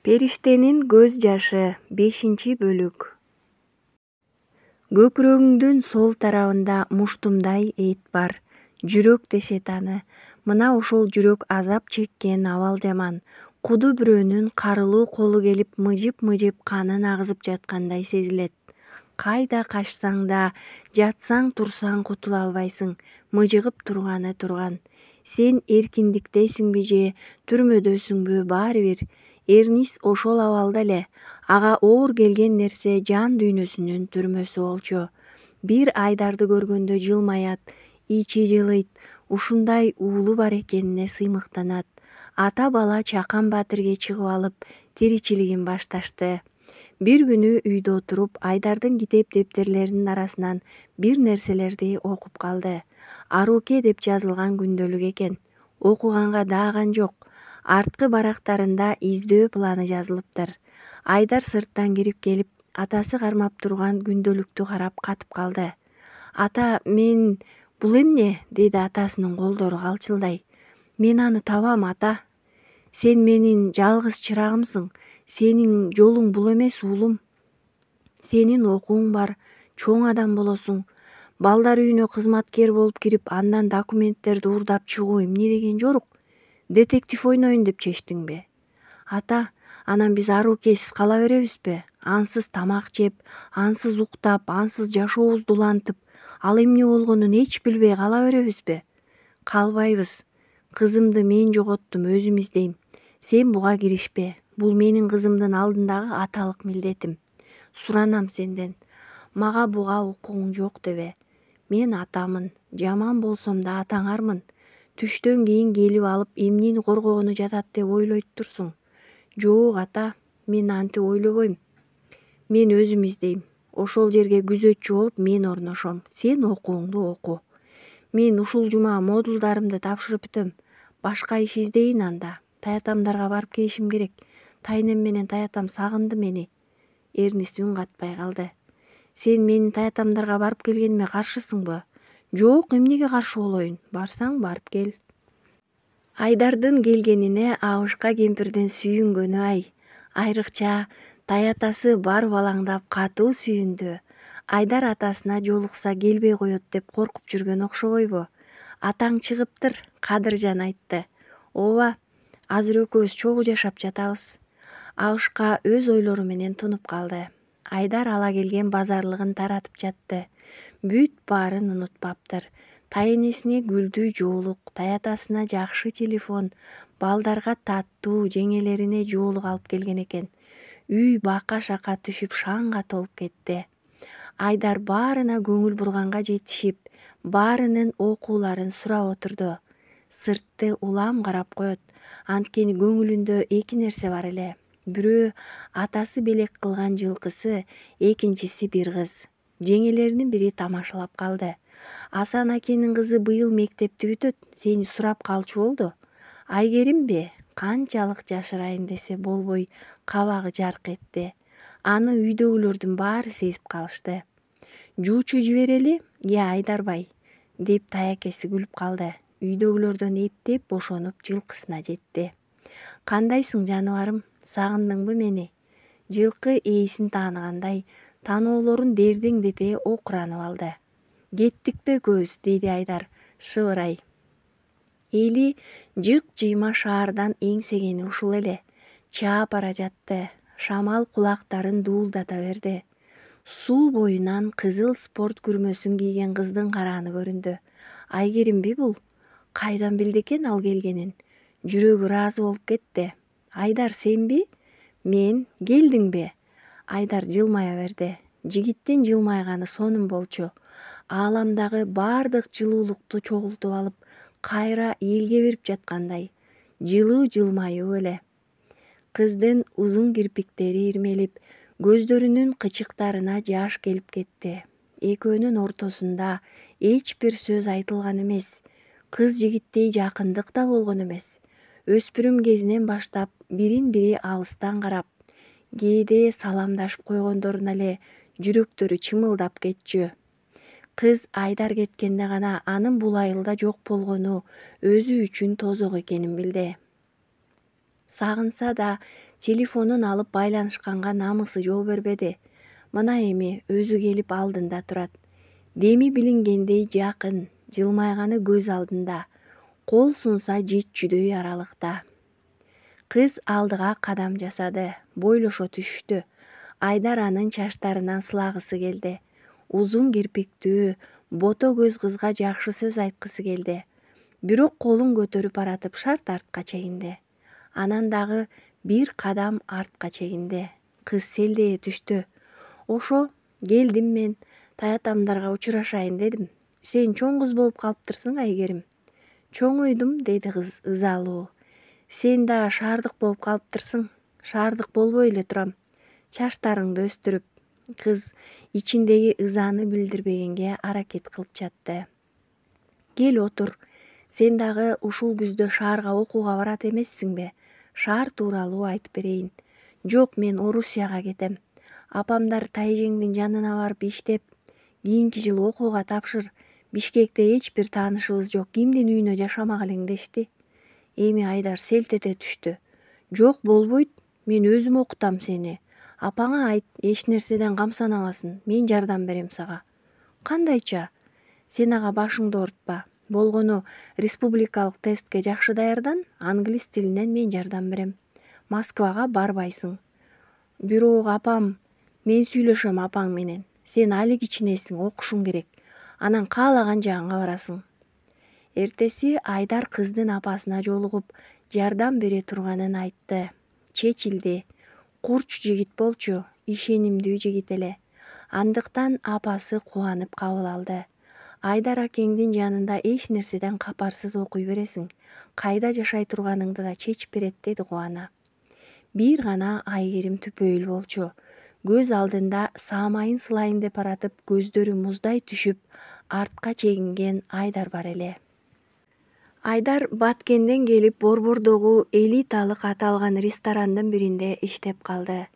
Периштенин көз жашы 5-бөлүк. Көкүрөгүңдүн сол тарабында муштумдай эт бар. Жүрөк дешет аны. Мына ошол жүрөк азап чеккен абал жаман. Куду бирөөнүн карылуу колу келип мыжып-мыжып канын агызып жаткандай сезилет. Кайда качсаң да, жатсаң турсаң кутула албайсың. Мыжыгып турганы турган. Сен эркиндиктесиңби же түрмөдөсүңбү баары бир. Эрнис ошол абалда эле. Ага оор келген нерсе жан дүйнөсүнүн түрмөсү болчу. Бир Айдарды көргөндө жылмаят, ичи жылыйт, ушундай уулу бар экенине сыймыктанат. Ата бала Чакан Батирге чыгып алып, тиричилигин башташты. Бир күнү үйдө отуруп, Айдардын китеп дептерлеринин арасынан бир нерселерди окуп калды. Аруке деп жазылган күндөлүк экен. Окуганга дааган жок. Арткы барактарында издөө планы жазылыптыр. Айдар сырттан кирип келип, атасы кармап турган күндөлүктү карап катып калды. Ата, мен бул эмне? Деди атасынын колдору калчылдай. Мен аны табам, ата. Сен менин жалгыз чырагымсың. Сенин жолуң бул эмес, уулум. Сенин окууң бар, чоң адам болосуң. Балдар үйүнө кызматкер болуп кирип, андан документтерди уурдап чыгуу эмне деген жорук? Детектив ойнойюн деп чечтиңби? Ата, анан биз Арукесиз кала беребизби? Ансыз тамак жеп, ансыз уктап, ансыз жашообузду улантып, ал эмне болгонун эч билбей кала беребизби? Калбайбыз. Кызымды мен жоготтум, өзүм издейм. Сен буга киришпе. Бул менин кызымдын алдындагы аталык милдетим. Суранам сенден. Мага буга укугуң жок дебе. Мен атамын. Жаман болсом да атаңармын. Түштөн кийин келип алып эмнени коргогону жатат деп ойлойт турсуң. Жок, ата, мен антип ойлобойм. Мен өзүм издейм. Ошол жерге күзөтчү болуп мен орношом. Сен окууңду оку. Мен ушул жума модулдарымды тапшырып бүтөм. Башка иш издейин анда. Таятамдарга барып келишим керек. Тайнем менен таятам сагынды мени. Эрнис үн катпай калды. Сен менин таятамдарга барып келгениме каршысыңбы? Жок, эмнеге каршы болоюн? Барсаң барып кел. Айдардын келгенине Абышка кемпирдин сүйүнгөнү ай. Айрыкча таятасы бар балаңдап катуу сүйүндү. Айдар атасына жолукса келбей коет деп коркуп жүргөн окшобойбу? Атаң чыгыптыр, Кадыржан айтты. Ооба, азыр экөөбүз чогуу жашап жатабыз. Абышка өз ойлору менен тунуп калды. Айдар ала келген базарлыгын таратып жатты. Бүт баарын унутпаптыр. Тайэнесине гүлдүү жоолук, таятасына жакшы телефон, балдарга таттуу, жеңелерине жоолук алып келген экен. Үй бака-шака түшүп шаңга толуп кетти. Айдар баарына көңүл бурганга жетишип, баарынын окууларын сурап отурду. Сыртты улам карап коет. Анткени көңүлүндө эки нерсе бар эле. Бирөө атасы белек кылган жылкысы, экинчиси бир кыз. Жеңелеринин бири тамашалап калды. Асан акенин кызы быйыл мектепти бүтөт, сени сурап калчу болду. Айгеримби? Канчалык жашырайын десе болбой, кабагы жарк этти. Аны үйдөгүлөрдүн баары сезип калышты. Жуучу жиберели, Айдарбай, деп таякеси күлүп калды. Үйдөгүлөрдөн эптеп бошонуп жылкысына жетти. Кандайсың жаныбарым, сагындыңбы мени? Жылкы ээсин тааныгандай, таноолорун дердеңдете окуранып алды. Кеттикпи көз, деди Айдар, шыбырай. Эли жык-жыйма шаардан эңсегени ушул эле. Чаап бара жатты. Шамал кулактарын дуулдата берди. Суу боюнан кызыл спорт күрмөсүн кийген кыздын карааны көрүндү. Айгеримби бул? Кайдан билди экен ал келгенин? Жүрөгү ыраазы болуп кетти. Айдар, сенби? Мен, келдиңби? Айдар жылмая берди. Жигиттин жылмайганы сонун болчу. Ааламдагы бардык жылуулукту чогултуп алып, кайра элге берип жаткандай. Жылуу жылмаюу эле. Кыздын узун кирпиктери ирмелип, көздөрүнүн кычыктарына жаш келип кетти. Экөөнүн ортосунда эч бир сөз айтылган эмес. Кыз жигиттей жакындык да болгон эмес. Өспүрүм кезинен баштап бирин бири алыстан карап, кээде саламдашып койгондоруна эле жүрөктөрү чымылдап кетчү. Кыз Айдар кеткенде гана анын бул айылда жок болгону өзү үчүн тозок экенин билди. Сагынса да телефонун алып байланышканга намысы жол бербеди. Мына эми өзү келип алдында турат. Деми билингендей жакын, жылмайганы көз алдында. Кол сунса жетчүдөй аралыкта. Кыз алдыга кадам жасады, бойлошо түшүштү. Айдар анын чачтарынан сылагысы келди. Узун кирпиктүү, бото көз кызга жакшы сөз айткысы келди. Бирок колун көтөрүп баратып шарт артка чегинди. Анан дагы бир кадам артка чегинди. Кыз селдее түштү. Ошо, келдим мен, таятамдарга учурашайын дедим. Сен чоң кыз болуп калыптырсың, айгерим. Чоңойдум, деди кыз ызалуу. Сен да шаардык болуп калыптырсың. Шаардык болбой эле турам. Чачтарыңды өстүрүп. Кыз ичиндеги ызаны билдирбегенге аракет кылып жатты. Кел отур. Сен дагы ушул күздө шаарга окууга барат эмессиңби? Шаар тууралуу айтып берейин. Жок, мен Орусияга кетем. Апамдар тайжеңдин жанына барып иштеп, кийинки жылы окууга тапшыр. Бишкекте эч бир таанышыбыз жок, кимдин үйүнө жашамак элең дешти. Эми Айдар селт эте түштү. Жок, болбойт, мен өзүм окутам сени. Апаңа айт, эч нерседен камсанабасын, мен жардам берем сага. Кандайча? Сен ага башыңды оорутпа. Болгону республикалык тестке жакшы даярдан, англис тилинен мен жардам берем. Москвага барбайсың. Бирок апам, мен сүйлөшөм апаң менен. Сен али кичинесиң, окушуң керек. Анан каалаган жагыңа барасың. Эртеси Айдар кыздын апасына жолугуп, жардам бере турганын айтты. Чечилди. Курч жигит болчу, ишенимдүү жигит эле. Андыктан апасы кубанып кабыл алды. Айдар акеңдин жанында эч нерседен капарсыз окуй бересиң. Кайда жашай турганыңды да чечип берет, деди кубана. Бир гана Айгерим түпөйүл болчу. Көз алдында саамайын сылайын деп баратып, көздөрү муздай түшүп, артка чегинген Айдар бар эле. Айдар Баткенден келип Борбордогу элиталык аталган ресторандын биринде иштеп калды.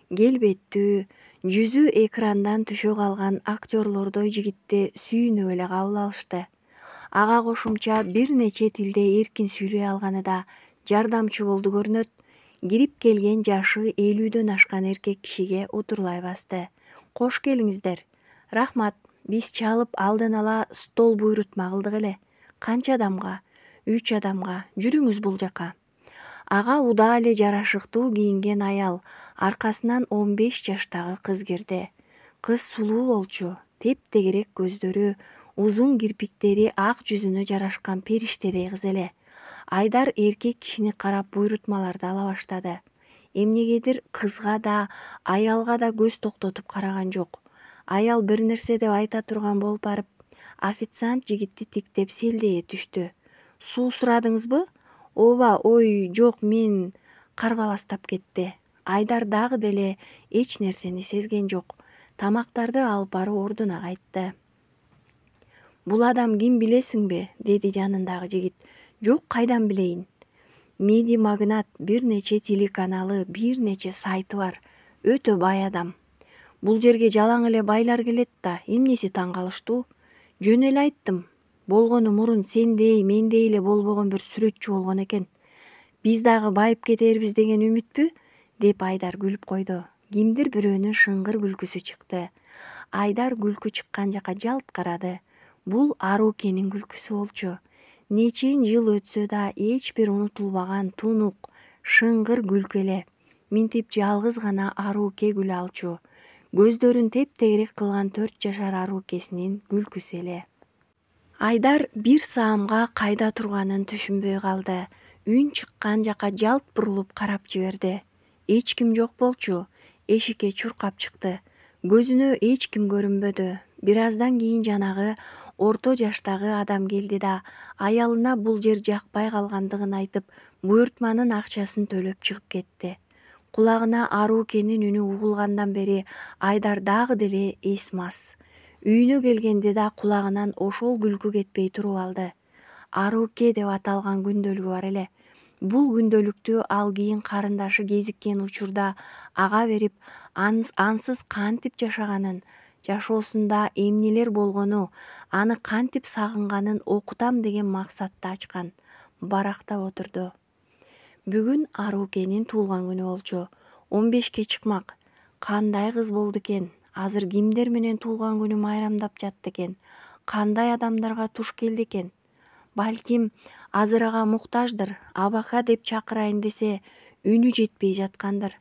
Келбеттүү, жүзү экрандан түшө калган актерлордой жигитти сүйүнүп эле кабыл алышты. Ага кошумча бир нече тилде эркин сүйлөй алганы да жардамчы болду көрүнөт. Кирип келген жашы 50дөн ашкан эркек кишиге утурлай басты. Кош келиңиздер. Рахмат, биз чалып алдын ала стол буйрутма кылдык эле. Канча адамга? 3 адамга. Жүрүңүз бул жака. Ага удаа эле жарашыктуу кийинген аял, аркасынан 15 жаштагы кыз кирди. Кыз сулуу болчу, тептегерек көздөрү, узун кирпиктери ак жүзүнө жарашкан периштедей кыз эле. Айдар эркек кишини карап буйрутмаларды ала баштады. Эмнегедир кызга да, аялга да көз токтотуп караган жок. Аял бир нерсе деп айта турган болуп барып, официант жигитти тиктеп селдее түштү. Суу сурадыңызбы? Ооба, ой, жок, мен карбаластап кетти. Айдар дагы деле эч нерсени сезген жок. Тамактарды алып барып ордуна кайтты. Бул адам ким билесиңби? Деди жанындагы жигит. Жок, кайдан билейин? Меди магнат, бир нече телеканалы, бир нече сайты бар. Өтө бай адам. Бул жерге жалаң эле байлар келет да, эмнеси таң калыштуу? Жөн эле айттым. Болгону мурун сендей, мендей эле болбогон бир сүрөтчү болгон экен. Биз дагы байып кетербиз деген үмүтпү? Деп Айдар күлүп койду. Кимдир бирөөнүн шыңгыр күлкүсү чыкты. Айдар күлкү чыккан жака жалт карады. Бул Арукенин күлкүсү болчу. Нечен жыл өтсө да эч бир унутулбаган тунук, шыңгыр күлкү эле. Минтип жалгыз гана Аруке күлө алчу. Көздөрүн тептегерек кылган 4 жашар Арукесинин күлкүсү эле. Айдар бир саамга кайда турганын түшүнбөй калды. Үн чыккан жака жалт бурулуп карап жиберди. Эч ким жок болчу. Эшикке чуркап чыкты. Көзүнө эч ким көрүнбөдү. Бир аздан кийин жанагы орто жаштагы адам келди да, аялына бул жер жакпай калгандыгын айтып, буйртманын акчасын төлөп чыгып кетти. Кулагына Арукенин үнү угулгандан бери Айдар дагы деле эс мас. Үйүнө келгенде да кулагынан ошол күлкү кетпей туруп алды. Аруке деп аталган күндөлүгү бар эле. Бул күндөлүктү ал кийин карындашы кезиккен учурда ага берип, ансыз кантип жашаганын, Жашоосунда эмнелер болгону, аны кантип сагынганын окутам деген максатты ачкан. Барактап отурду. Бүгүн Арукенин туулган күнү болчу. 15-ке чыкмак. Кандай кыз болду экен? Азыр кимдер менен туулган күнү майрамдап жатты экен? Кандай адамдарга туш келди экен? Балким азыр ага муктаждыр. Абака деп чакырайын десе, үнү жетпей жаткандыр.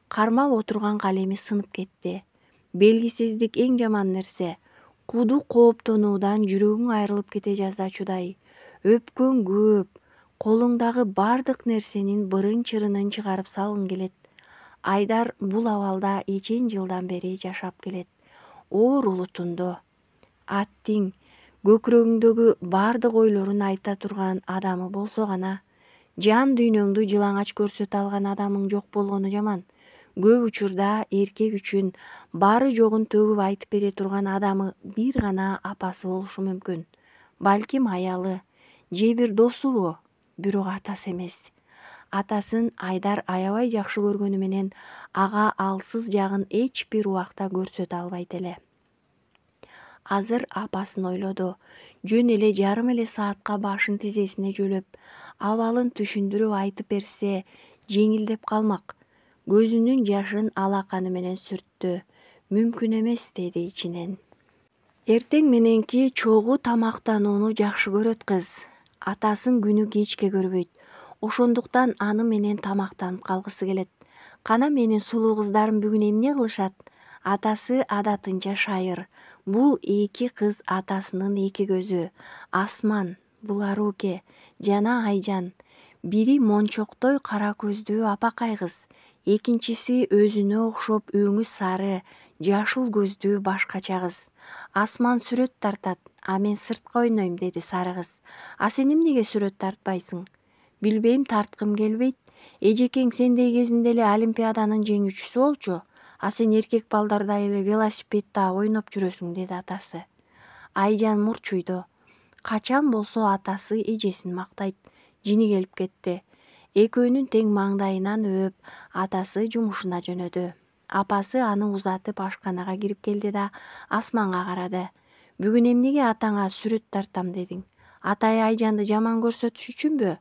Кармап отурган калеми сынып кетти. Белгисиздик эң жаман нерсе. Куду кооптонуудан жүрөгүң айрылып кете жаздачудай. Өпкөң көп. Колуңдагы бардык нерсенин бырын-чырынын чыгарып салгың келет. Айдар бул абалда эчен жылдан бери жашап келет. Оор улутунду. Аттиң көкүрөгүңдөгү бардык ойлорун айта турган адамы болсо гана. Жан дүйнөңдү жылаңач көрсөтө алган адамың жок болгону жаман. Көп учурда эркек үчүн бары жогун төгүп айтып бере турган адамы бир гана апасы болушу мүмкүн. Балким аялы, же бир досубу, бирок атасы эмес. Атасын Айдар аябай жакшы көргөнү менен ага алсыз жагын эч бир убакта көрсөтө албайт эле. Азыр апасын ойлоду. Жөн эле жарым эле саатка башын тизесине жөлөп, абалын түшүндүрүп айтып берсе, жеңилдеп калмак. Көзүнүн жашын алаканы менен сүрттү. Мүмкүн эмес деди ичинен. Эртең мененки чогуу тамактанууну жакшы көрөт кыз. Атасын күнү кечке көрбөйт. Ошондуктан аны менен тамактанып калгысы келет. Кана менин сулуу кыздарым бүгүн эмне кылышат? Атасы адатынча шайыр. Бул эки кыз атасынын эки көзү. Асман, бул Аруке, жана Айжан. Бири мончоктой кара көздүү апакай кыз. Экинчиси өзүнө окшоп өңү сары, жашыл көздүү башкача кыз. Асман сүрөт тартат, а мен сыртка ойнойм, деди сары кыз. А сен эмнеге сүрөт тартпайсың? Билбейм, тарткым келбейт. Эжекең сендей кезинде эле олимпиаданын жеңүүчүсү болчу. А сен эркек балдардай эле велосипедде ойноп жүрөсүң, деди атасы. Айжан мурчуйду. Качан болсо атасы эжесин мактайт. Жини келип кетти. Экөөнүн тең маңдайынан өп, атасы жумушуна жөнөдү. Апасы аны узатып ашканага кирип келди да Асманга карады. Бүгүн эмнеге атаңа сүрөт тартам дедиң? Атай Айжанды жаман көрсөтүш үчүнбү?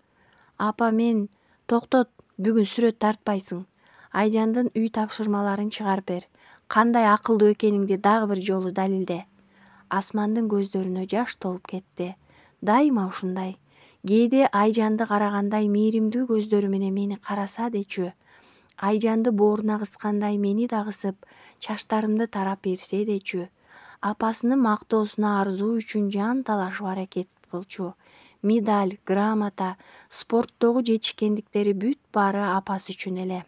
Апа, мен... Токтот, бүгүн сүрөт тартпайсың. Айжандын үй тапшырмаларын чыгарып бер. Кандай акылдуу экениңди дагы бир жолу далилде. Асмандын көздөрүнө жаш толуп кетти. Дайыма ушундай. Кээде Айжанды карагандай мээримдүү көздөрү менен мени караса дечү. Айжанды бооруна кыскандай мени да кысып, чачтарымды тарап берсе дечү. Апасынын мактоосуна арзуу үчүн жан талашып аракет кылчу. Медаль, грамота, спорттогу жетишкендиктери бүт баары апасы үчүн эле.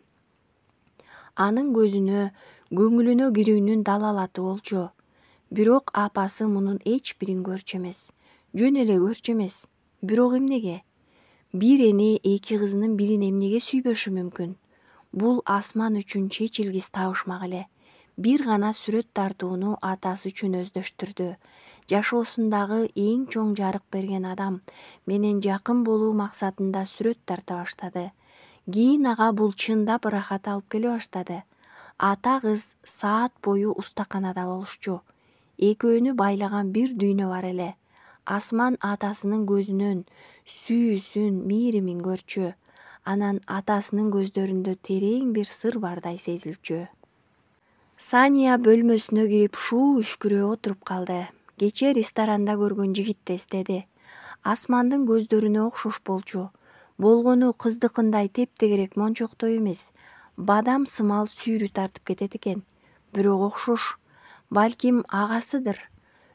Анын көзүнө, көңүлүнө кирүүнүн далалаты болчу. Бирок апасы мунун эч бирин көрчү эмес. Жөн эле көрчү эмес. Бирок эмнеге? Бир эне эки кызынын бирин эмнеге сүйбөшү мүмкүн? Бул Асман үчүн чечилгис табышмак эле. Бир гана сүрөт тартууну атасы үчүн өздөштүрдү. Жашоосундагы эң чоң жарык берген адам менен жакын болуу максатында сүрөт тарта баштады. Кийин ага бул чындап ырахат алып келе баштады. Ата кыз саат бою устаканада болушчу. Экөөнү байлаган бир дүйнө бар эле. Асман атасынын көзүнөн сүйүүсүн, мээримин көрчү. Анан атасынын көздөрүндө терең бир сыр бардай сезилчү. Сания бөлмөсүнө кирип шуу үшкүрөп отуруп калды. Кечээ ресторанда көргөн жигитти эстеди. Асмандын көздөрүнө окшош болчу. Болгону кыздыкындай тептегерек мончоктой эмес. Бадам сымал сүйрү тартып кетет экен. Бирок окшош. Балким агасыдыр.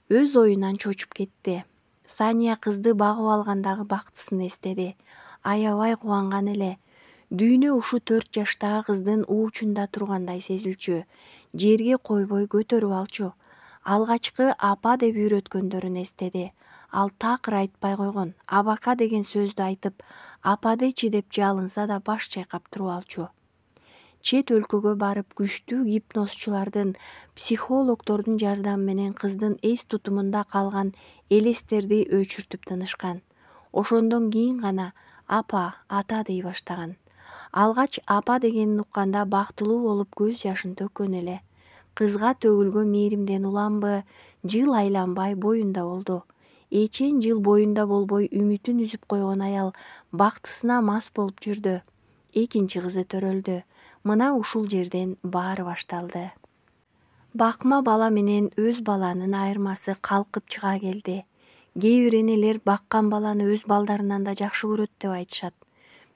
Өз оюнан чочуп кетти. Сания кызды багып алгандагы бактысын эстеди. Аябай кубанган эле. Дүйнө ушу 4 жаштагы кыздын уучунда тургандай сезилчү. Жерге койбой көтөрүп алчу. Алгачкы апа деп үйрөткөндөрүн эстеди. Ал такыр айтпай койгон. Абака деген сөздү айтып, апа дечи деп жалынса да баш чайкап туруп алчу. Чет өлкөгө барып күчтүү гипнозчулардын, психологдордун жардамы менен кыздын эс тутумунда калган элестерди өчүртүп тынышкан. Ошондон кийин гана апа, ата дей баштаган. Алгач апа дегенин укканда бактылуу болуп көз жашын төккөн эле. Кызга төгүлгөн мээримден уламбы, жыл айланбай боюнда болду. Эчен жыл боюнда болбой үмүтүн үзүп койгон аял бактысына мас болуп жүрдү. Экинчи кызы төрөлдү. Мына ушул жерден баары башталды. Бакма бала менен өз баланын айырмасы калкып чыга келди. Кээ бир энелер баккан баланы өз балдарынан да жакшы көрөт деп айтышат.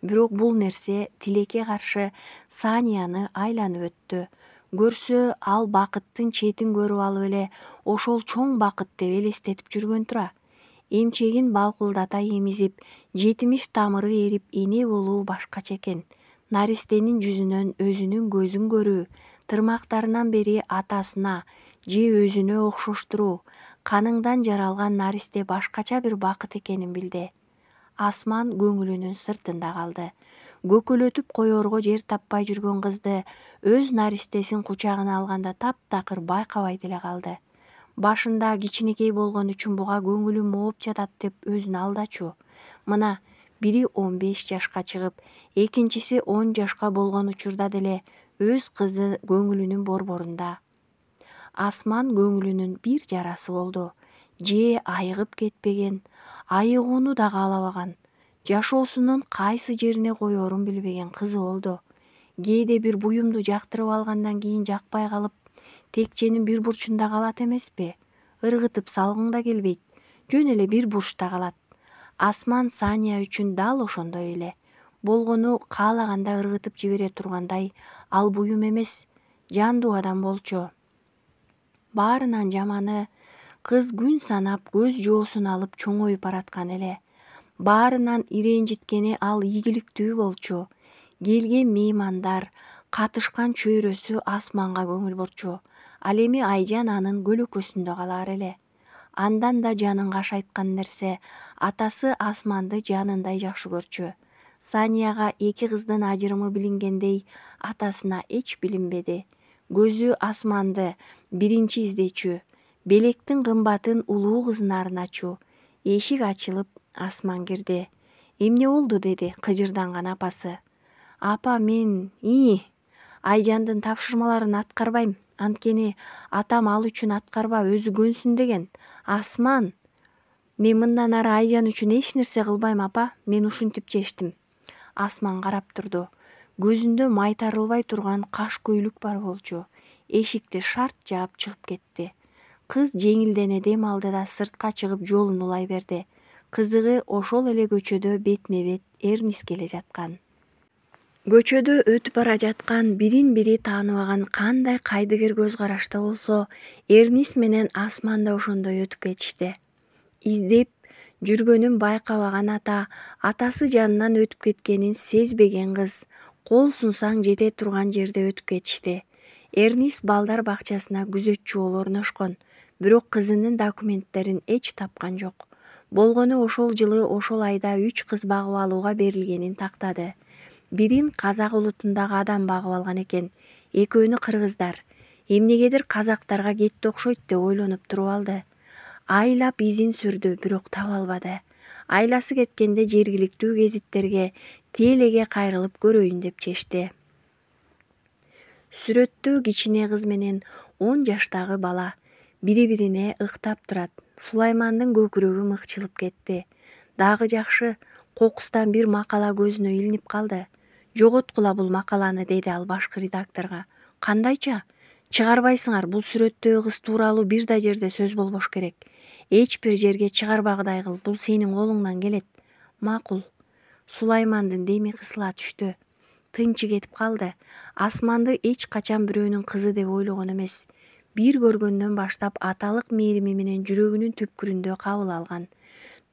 Бирок бул нерсе тилекке каршы Санияны айланып өттү. Көрсө ал бакыттын четин көрүп алып эле ошол чоң бакыт деп элестетип жүргөн тура. Эмчегин балкылдата эмизип, жетимиш тамыры эрип эне болуу башкача экен. Наристенин жүзүнөн өзүнүн көзүн көрүү, тырмактарынан бери атасына же өзүнө окшоштуруу, каныңдан жаралган наристе башкача бир бакыт экенин билди. Асман көңүлүнүн сыртында калды. Көкөлөтүп коерго жер таппай жүргөн кызды өз наристесин кучагына алганда таптакыр байкабай деле калды. Башында кичинекей болгон үчүн буга көңүлү мооп жатат деп өзүн алдачу. Мына бири 15 жашка чыгып, экинчиси 10 жашка болгон учурда деле өз кызы көңүлүнүн борборунда. Асман көңүлүнүн бир жарасы болду. Же айыгып кетпеген, айыгууну да каалабаган, жашоосунун кайсы жерине коерун билбеген кызы болду. Кээде бир буюмду жактырып алгандан кийин жакпай калып, текченин бир бурчунда калат эмеспи? Ыргытып салгың да келбейт, жөн эле бир бурчта калат. Асман Сания үчүн дал ошондой эле. Болгону каалаганда ыргытып жибере тургандай ал буюм эмес, жандуу адам болчу. Баарынан жаманы, кыз күн санап көз жоосун алып чоңоюп бараткан эле. Баарынан ирэнжиткени ал ийгиликтүү болчу. Келген меймандар, катышкан чөйрөсү Асманга көңүл бурчу. Ал эми Айжан анын көлөкөсүндө калаар эле. Андан да жанын кашайткан нерсе, атасы Асманды жанындай жакшы көрчү. Санияга эки кыздын ажырымы билингендей, атасына эч билинбеди. Көзү Асманды биринчи издечү, белектин кымбатын улуу кызына арначу. Эшик ачылып, Асман кирди. Эмне болду деди кыжырданган апасы. Апа, мен Айжандын тапшырмаларын аткарбайм. Анткени атам ал үчүн аткарба, өзү көнсүн деген. Асман, мен мындан ары Айжан үчүн эч нерсе кылбайм апа, мен ушинтип чечтим. Асман карап турду. Көзүндө майтарылбай турган каш көйлүк бар болчу. Эшикти шарт жаап чыгып кетти. Кыз жеңилдене дем алды да сыртка чыгып жолун улай берди. Кызыгы ошол эле көчөдө бетме бет Эрнис келе жаткан. Көчөдө өтүп бара жаткан бирин-бири тааныбаган кандай кайдыгер көз карашта болсо, Эрнис менен Асман да ошондой өтүп кетишти. Издеп жүргөнүн байкабаган ата, атасы жанынан өтүп кеткенин сезбеген кыз, кол сунсаң жете турган жерде өтүп кетишти. Эрнис балдар бакчасына күзөтчү болуп орношкон, бирок кызынын документтерин эч тапкан жок. Болгону ошол жылы ошол айда 3 кыз багып алууга берилгенин тактады. Бирин казак улутундагы адам багып алган экен, экөөнү кыргыздар. Эмнегедир казактарга кетти окшойт деп ойлонуп туруп алды. Айлап изин сүрдү, бирок таба албады. Айласы кеткенде жергиликтүү гезиттерге телеге кайрылып көрөйүн деп чечти. Сүрөттө кичине кыз менен 10 жаштагы бала бири-бирине ыктап турат. Сулаймандын көкүрөгү мыкчылып кетти. Дагы жакшы, кокустан бир макала көзүнө илинип калды. Жоготкула бул макаланы, деди ал башкы редакторго. Кандайча? Чыгарбайсыңар, бул сүрөттөгү кыз тууралуу бир да жерде сөз болбош керек. Эч бир жерге чыгарбагыдай кыл, бул сенин колуңдан келет. Макул. Сулаймандын деми кысыла түштү. Тынчы кетип калды. Асманды эч качан бирөөнүн кызы деп ойлогон эмес. Бир көргөндөн баштап аталык мээрими менен жүрөгүнүн түпкүрүндө кабыл алган.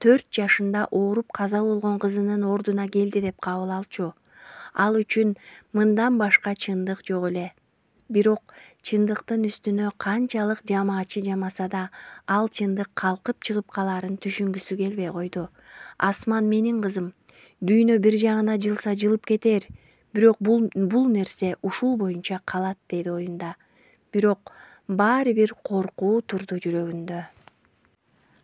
4 жашында ооруп каза болгон кызынын ордуна келди деп кабыл алчу. Ал үчүн мындан башка чындык жок эле. Бирок чындыктын үстүнө канчалык жамаачы жамаса да, ал чындык калкып чыгып калаарын түшүнгүсү келбей койду. Асман менин кызым. Дүйнө бир жагына жылса жылып кетер. Бирок бул нерсе ушул боюнча калат, деди оюнда. Бирок баары бир коркуу турду жүрөгүндө.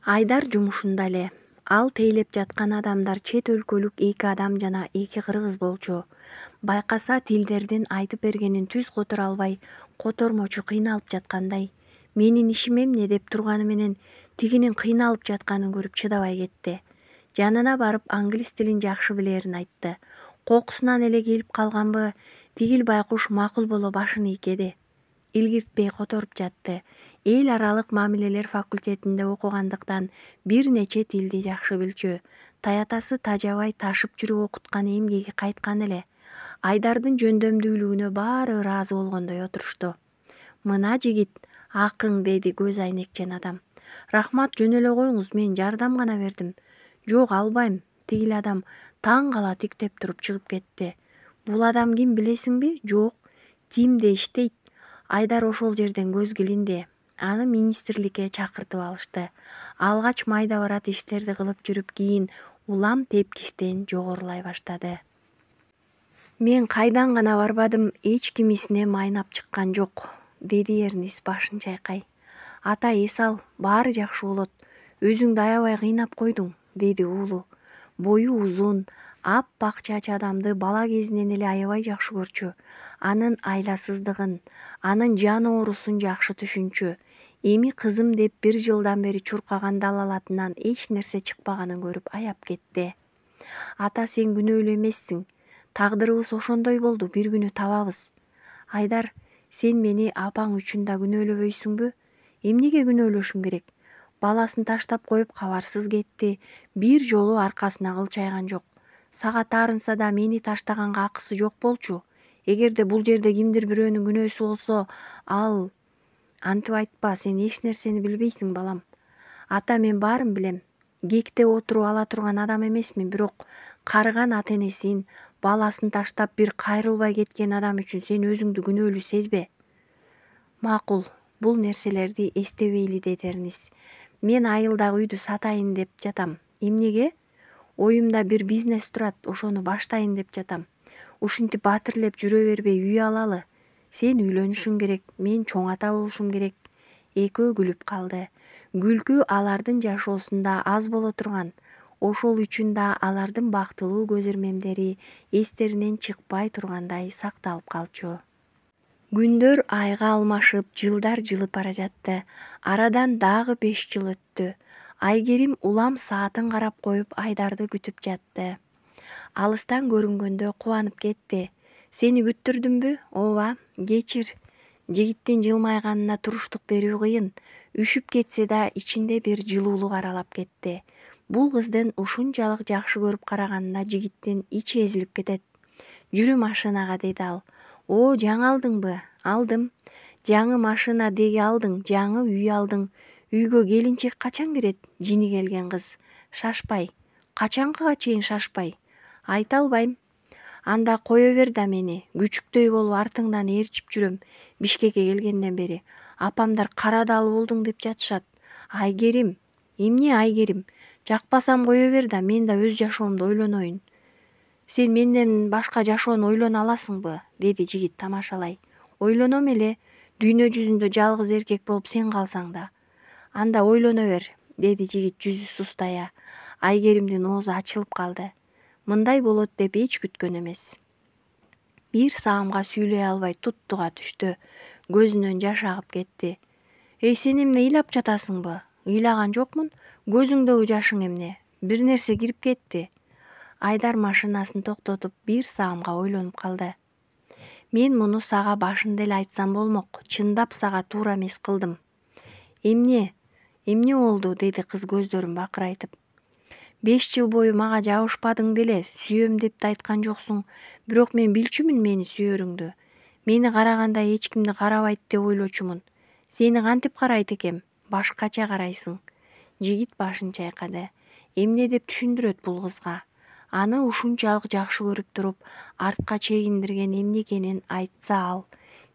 Айдар жумушунда эле. Ал тейлеп жаткан адамдар чет өлкөлүк 2 адам жана 2 кыргыз болчу. Байкаса тилдердин айтып бергенин түз которо албай, котормочу кыйналып жаткандай. Менин ишим эмне деп турганы менен тигинин кыйналып жатканын көрүп чыдабай кетти. Жанына барып англис тилин жакшы билерин айтты. Кокусунан эле келип калганбы, тигил байкуш макул боло башын ийкеди. Илгиртпей которуп жатты. Эл аралык мамилелер факультетинде окугандыктан бир нече тилди жакшы билчү. Таятасы тажабай ташып жүрүп окуткан эмгеги кайткан эле. Айдардын жөндөмдүүлүгүнө баары ыраазы болгондой отурушту. Мына жигит акың, деди көз айнекчен адам. Рахмат, жөн эле коюңуз, мен жардам гана бердим. Жок, албайм. Тигил адам таң кала тиктеп туруп чыгып кетти. Бул адам ким билесиңби? Жок. Тимде иштейт. Айдар ошол жерден көзгө илинди. Аны министрликке чакыртып алышты. Алгач майда барат иштерди кылып жүрүп, кийин улам тепкичтен жогорулай баштады. Мен кайдан гана барбадым, эч ким эсине майнап чыккан жок, деди Эрнис башын чайкай. Ата, эс ал, баары жакшы болот. Өзүңдү аябай кыйнап койдуң, деди уулу. Бою узун, аппак чач адамды бала кезинен эле аябай жакшы көрчү. Анын айласыздыгын, анын жан оорусун жакшы түшүнчү. Эми кызым деп 1 жылдан бери чуркаган далалатынан эч нерсе чыкпаганын көрүп аяп кетти. Ата, сен күнөөлүү эмессиң. Тагдырыбыз ошондой болду, бир күнү табабыз. Айдар, сен мени апаң үчүн да күнөөлөбөйсүңбү? Эмнеге күнөөлөшүм керек? Баласын таштап коюп кабарсыз кетти. Бир жолу аркасына кыл чайган жок. Сага таарынса да мени таштаганга акысы жок болчу. Эгерде бул жерде кимдир бирөөнүн күнөөсү болсо, ал... Антип айтпа, сен эч нерсени билбейсиң, балам. Ата, мен баарын билем. Кектеп отуруп ала турган адам эмесмин, бирок карыган ата-энесин, баласын таштап бир кайрылбай кеткен адам үчүн сен өзүңдү күнөөлүү сезбе. Макул, бул нерселерди эстебейли, деди Эрнис. Мен айылдагы үйдү сатайын деп жатам. Эмнеге? Оюмда бир бизнес турат, ошону баштайын деп жатам. Ушинтип батирлеп жүрө бербей үй алалы. Сен үйлөнүшүң керек, мен чоң ата болушум керек. Экөө күлүп калды. Күлкү алардын жашоосунда аз боло турган. Ошол үчүн да алардын бактылуу көз ирмемдери эстеринен чыкпай тургандай сакталып калчу. Күндөр айга алмашып, жылдар жылып бара жатты. Арадан дагы 5 жыл өттү. Айгерим улам саатын карап коюп Айдарды күтүп жатты. Алыстан көрүнгөндө кубанып кетти. Сени күттүрдүмбү? Ооба, кечир. Жигиттин жылмайганына туруштук берүү кыйын. Үшүп кетсе да ичинде бир жылуулук аралап кетти. Бул кыздын ушунчалык жакшы көрүп караганына жигиттин ичи эзилип кетет. Жүрү машинага, деди ал. О, жаңы алдыңбы? Алдым. Жаңы машина деги алдың, жаңы үй алдың. Үйгө келинчек качан кирет? Жини келген кыз. Шашпай. Качанкыга чейин шашпай? Айта албайм. Анда кое бер да мени. Күчүктөй болуп артыңдан ээрчип жүрөм. Бишкекке келгенден бери. Апамдар кара дал болдуң деп жатышат. Айгерим. Эмне Айгерим? Жакпасам кое бер да, мен да өз жашоомду ойлоноюн. Сен менден башка жашоону ойлоно аласыңбы? Деди жигит тамашалай. Ойлоном эле. Дүйнө жүзүндө жалгыз эркек болуп сен калсаң да. Анда ойлоно бер, деди жигит жүзү сустая. Айгеримдин оозу ачылып калды. Мындай болот деп эч күткөн эмес. Бир саамга сүйлөй албай туттуга түштү. Көзүнөн жаш агып кетти. Эй, сен эмне ыйлап жатасыңбы? Ыйлаган жокмун. Көзүңдөгү жашың эмне? Бир нерсе кирип кетти. Айдар машинасын токтотуп бир саамга ойлонуп калды. Мен муну сага башында эле айтсам болмок. Чындап сага туура эмес кылдым. Эмне? Эмне болду? Деди кыз көздөрүн бакырайтып. 5 жыл бою мага жабышпадың деле, сүйөм деп да айткан жоксуң. Бирок мен билчүмүн мени сүйөрүңдү. Мени караганда эч кимди карабайт деп ойлочумун. Сени кантип карайт экем? Башкача карайсың. Жигит башын чайкады. Эмне деп түшүндүрөт бул кызга? Аны ушунчалык жакшы көрүп туруп, артка чегиндирген эмне экенин айтса ал,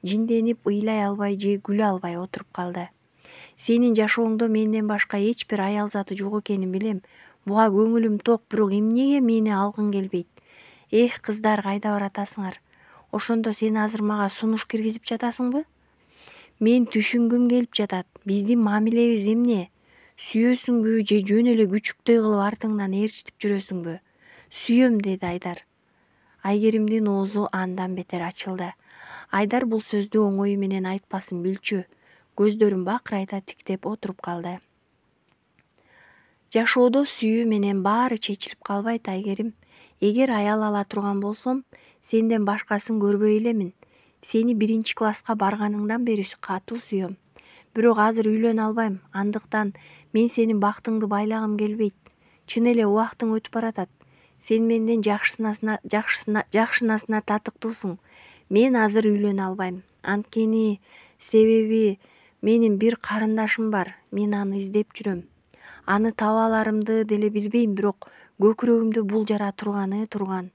жинденип ыйлай албай же күлө албай отуруп калды. Сенин жашооңдо менден башка эч бир аял заты жок экенин билем. Буга көңүлүм ток, бирок эмнеге мени алгың келбейт? Эх, кыздар, кайда баратасыңар? Ошондо сен азыр мага сунуш киргизип жатасыңбы? Мен түшүнгүм келип жатат. Биздин мамилебиз эмне? Сүйөсүңбү же жөн эле күчүктөй кылып артыңдан ээрчитип жүрөсүңбү? Сүйөм, деди Айдар. Айгеримдин оозу андан бетер ачылды. Айдар бул сөздү оңою менен айтпасын билчү. Көздөрүн бакырайта тиктеп отуруп калды. Жашоодо сүйүү менен баары чечилип калбайт, Айгерим. Эгер аял ала турган болсом, сенден башкасын көрбөй элемин. Сени 1-класска барганыңдан бери катуу сүйөм. Бирок азыр үйлөнө албайм. Андыктан мен сенин бактыңды байлагым келбейт. Чын эле убактың өтүп баратат. Сен менден жакшынасына татыктуусуң. Мен азыр үйлөнө албайм. Анткени себеби менин бир карындашым бар. Мен аны издеп жүрөм. Аны таба аларымды деле билбейм, бирок көкүрөгүмдө бул жара турган.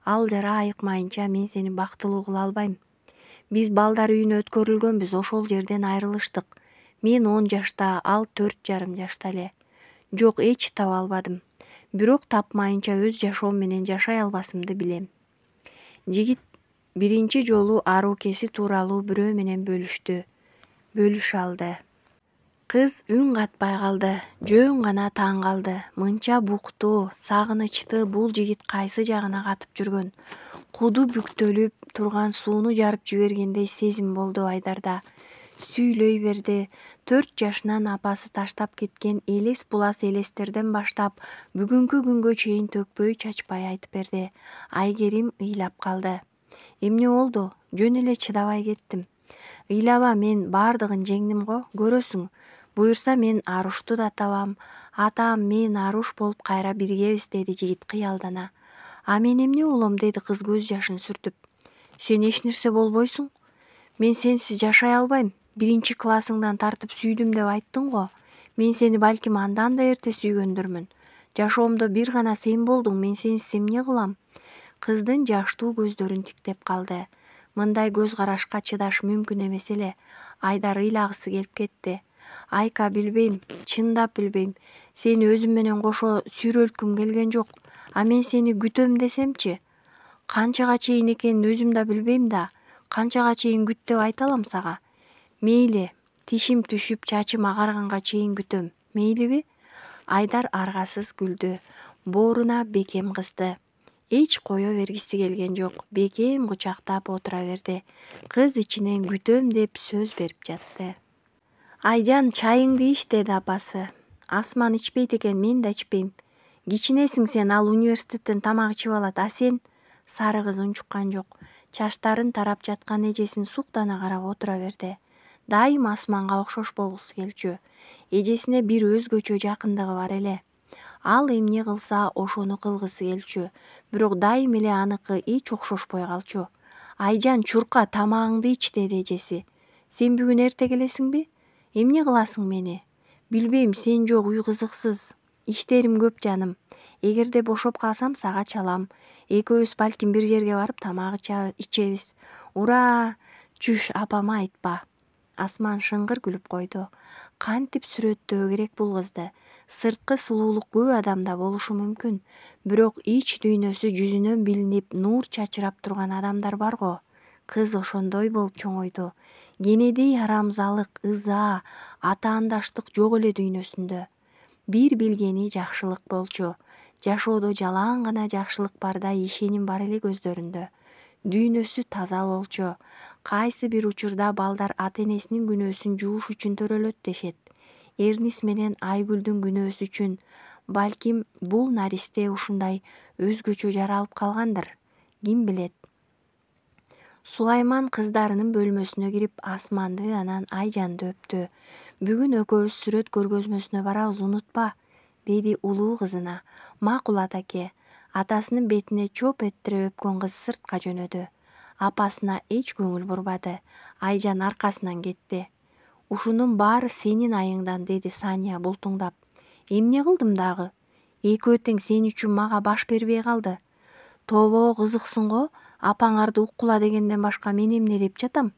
Ал жара айыкмайынча мен сени бактылуу кыла албайм. Биз балдар үйүнө өткөрүлгөнбүз, ошол жерден айрылыштык. Мен 10 жашта, ал 4,5 жашта эле. Жок, эч таба албадым. Бирок тапмайынча өз жашоом менен жашай албасымды билем. Жигит биринчи жолу арукеси тууралуу бирөө менен бөлүшө алды. Кыз үн катпай калды, жөн гана таң калды. Мынча буктуу, сагынычты бул жигит кайсы жагына катып жүргөн? Куду бүктөлүп турган сууну жарып жибергендей сезим болду Айдарда. Сүйлөй берди. 4 жашынан апасы таштап кеткен элес булас элестерден баштап бүгүнкү күнгө чейин төкпөй чачпай айтып берди. Айгерим ыйлап калды. Эмне болду? Жөн эле чыдабай кеттим. Ыйлаба, мен бардыгын жеңдим го, көрөсүң. Буюрса мен Арушту да табам. Атам, мен Аруш болуп кайра биргебиз, деди жигит кыялдана. А мен эмне болом, деди кыз көз жашын сүртүп. Сен эч нерсе болбойсуң. Мен сенсиз жашай албайм. 1-классыңдан тартып сүйдүм деп айттың го. Мен сени балким андан да эрте сүйгөндүрмүн. Жашоомдо бир гана сен болдуң, мен сенсиз эмне кылам? Кыздын жаштуу көздөрүн тиктеп калды. Мындай көз карашка чыдаш мүмкүн эмес эле. Айдар ыйлагысы келип кетти. Айка, билбейм, чындап билбейм. Сени өзүм менен кошо сүйрөлткүм келген жок. А мен сени күтөм десемчи? Канчага чейин экенин өзүм да билбейм да. Канчага чейин күт деп айта алам сага? Мейли, тишим түшүп, чачым агарганга чейин күтөм. Мейлиби? Айдар аргасыз күлдү. Бооруна бекем кысты. Эч кое бергиси келген жок. Бекем кучактап отура берди. Кыз ичинен күтөм деп сөз берип жатты. Айжан, чайыңды ич, деди апасы. Асман ичпейт экен, мен да ичпейм. Кичинесиң сен, ал университеттен тамак ичип алат, а сен? Сары кыз унчуккан жок. Чачтарын тарап жаткан эжесин суктана карап отура берди. Дайым Асманга окшош болгусу келчү. Эжесине бир өзгөчө жакындыгы бар эле. Ал эмне кылса ошону кылгысы келчү. Бирок дайым эле аныкы эч окшошпой калчу. Айжан, чурка, тамагыңды ич, деди эжеси. Сен бүгүн эрте келесиңби? Эмне кыласың мени? Билбейм, сен жок, үй кызыксыз. Иштерим көп, жаным. Эгерде бошоп калсам сага чалам. Экөөбүз балким бир жерге барып тамак ичебиз. Ура! Чүш, апама айтпа. Асман шыңгыр күлүп койду. Кантип сүрөттөө керек бул кызды? Сырткы сулуулук көп адамда болушу мүмкүн. Бирок ич дүйнөсү жүзүнөн билинип, нур чачырап турган адамдар бар го. Кыз ошондой болуп чоңойду. Кенедей арамзалык, ыза, атаандаштык жок эле дүйнөсүндө. Бир билгени жакшылык болчу. Жашоодо жалаң гана жакшылык барда ишеним бар эле көздөрүндө. Дүйнөсү таза болчу. Кайсы бир учурда балдар ата-энесинин күнөөсүн жууш үчүн төрөлөт дешет. Эрнис менен Айгүлдүн күнөөсү үчүн. Балким бул наристе ушундай өзгөчө жаралып калгандыр. Ким билет? Сулайман кыздарынын бөлмөсүнө кирип Асманды анан Айжанды өптү. Бүгүн экөөбүз сүрөт көргөзмөсүнө барабыз, унутпа, деди улуу кызына. Макул, атаке. Атасынын бетине чоп эттире өпкөн кыз сыртка жөнөдү. Апасына эч көңүл бурбады. Айжан аркасынан кетти. Ушунун баары сенин айыңдан, деди Сания бултуңдап. Эмне кылдым дагы? Экөө тең сен үчүн мага баш бербей калды. Тобо, кызыксың го, апаңарды уккула дегенден башка мен эмне деп жатам?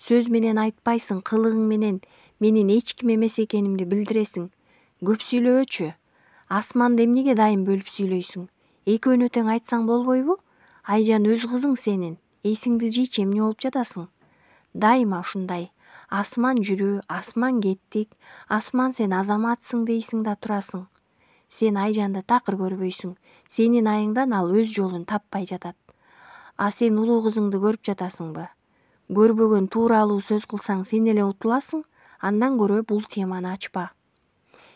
Сөз менен айтпайсың, кылыгың менен менин эч ким эмес экенимди билдиресиң. Көп сүйлөбөчү. Асманды эмнеге дайым бөлүп сүйлөйсүң? Экөөнө тең айтсаң болбойбу? Айжан өз кызың сенин. Эсиңди жийчи, эмне болуп жатасың? Дайыма ушундай. Асман жүрү, асман кеттик, асман сен азаматсың дейсиң да турасың. Сен Айжанды такыр көрбөйсүң, сенин айыңдан ал өз жолун таппай жатат. А сен улуу кызыңды көрүп жатасыңбы? Көрбөгөн тууралуу сөз кылсаң сен эле утуласың, андан көрө бул теманы ачпа.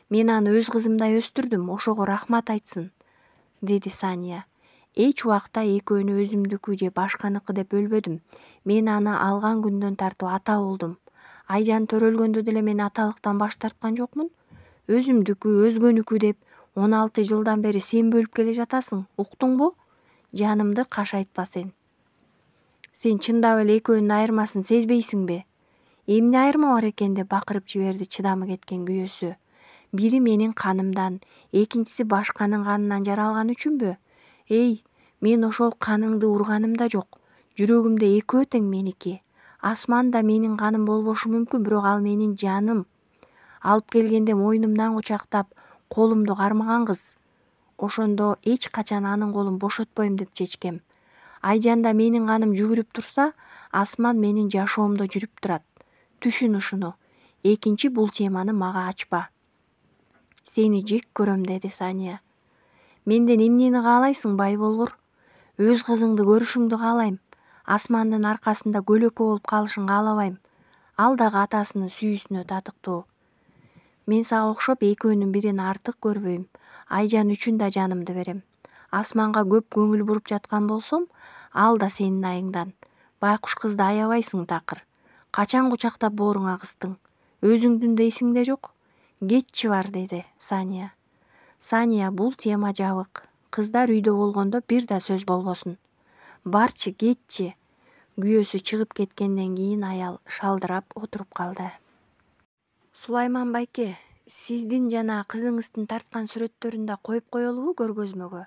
Мен аны өз кызымдай өстүрдүм, ошого рахмат айтсын, деди Сания. Эч убакта экөөнү өзүмдүкү же башканыкы деп бөлбөдүм. Мен аны алган күндөн тартып ата болдум. Айжан төрөлгөндө деле мен аталыктан баш тарткан жокмун. Өзүмдүкү, өзгөнүкү деп 16 жылдан бери сен бөлүп келе жатасың, уктуңбу? Жанымды кашайтпа сен. Сен чындап эле экөөнүн айырмасын сезбейсиңби? Эмне айырма бар экен деп бакырып жиберди чыдамы кеткен күйөөсү. Бири менин канымдан, экинчиси башканын канынан жаралган үчүнбү? Эй, мен ошол каныңды урганым да жок. Жүрөгүмдө экөө тең меники. Асман да менин каным болбошу мүмкүн, бирок ал менин жаным. Алып келгенде мойнумдан кучактап, колумду кармаган кыз. Ошондо эч качан анын колун бошотпойм деп чечкем. Айжанда менин каным жүгүрүп турса, асман менин жашоомдо жүрүп турат. Түшүн ушуну. Экинчи бул теманы мага ачпа. Сени жек көрөм, деди Сания. Менден эмнени каалайсың, бай болбур? Өз кызыңды көрүшүңдү каалайм. Асмандын аркасында көлөкө болуп калышын каалабайм. Ал дагы атасынын сүйүүсүнө татыктуу. Мен сага окшоп экөөнүн бирин артык көрбөйм. Айжан үчүн да жанымды берем. Асманга көп көңүл буруп жаткан болсом, ал да сенин айыңдан. Байкуш кызды аябайсың такыр. Качан кучактап бооруңа кыстың? Өзүңдүн дейсиң де жок. Кетчи бар, деди Сания. Сания, бул тема жабык. Кыздар үйдө болгондо бир да сөз болбосун. Барчы, кетчи. Күйөөсү чыгып кеткенден кийин аял шалдырап отуруп калды. Сулайман байке, сиздин жана кызыңыздын тарткан сүрөттөрүн да коюп коелубу көргөзмөгө?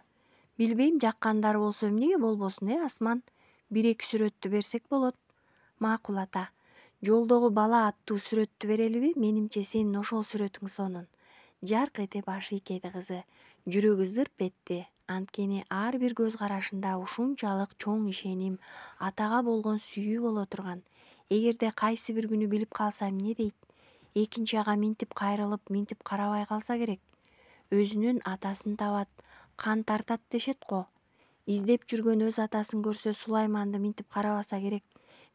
Билбейм, жаккандары болсо эмнеге болбосун, Асман? 1-2 сүрөттү берсек болот. Макул ата. Жолдогу бала аттуу сүрөттү берелиби? Менимче сенин ошол сүрөтүң сонун. Жарк эте баш ийкеди кызы. Жүрөгү зырп этти. Анткени ар бир көз карашында ушунчалык чоң ишеним, атага болгон сүйүү боло турган. Эгерде кайсы бир күнү билип калса эмне дейт? Экинчи ага минтип кайрылып, минтип карабай калса керек. Өзүнүн атасын табат, кан тартат дешет го. Издеп жүргөн өз атасын көрсө Сулайманды минтип карабаса керек.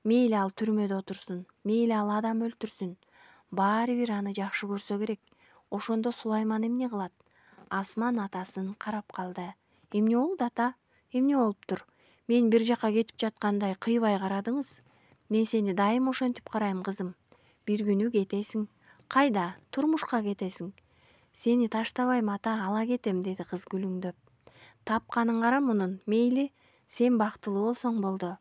Мейли ал түрмөдө отурсун, мейли ал адам өлтүрсүн. Баары бир аны жакшы көрсө керек. Ошондо Сулайман эмне кылат? Асман атасын карап калды. Эмне болду, ата? Эмне болуптур? Мен бир жака кетип жаткандай кыйбай карадыңыз. Мен сени дайым ошентип карайм, кызым. Бир күнү кетесиң. Кайда? Турмушка кетесиң. Сени таштабайм, ата, ала кетем, деди кыз күлүңдөп. Тапканын кара мунун, мейли, сен бактылуу болсоң болду.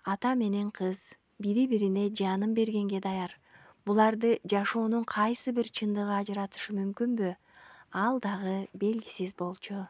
Ата менен кыз бири-бирине жанын бергенге даяр. Буларды жашоонун кайсы бир чындыгы ажыратышы мүмкүнбү? Ал дагы белгисиз болчу.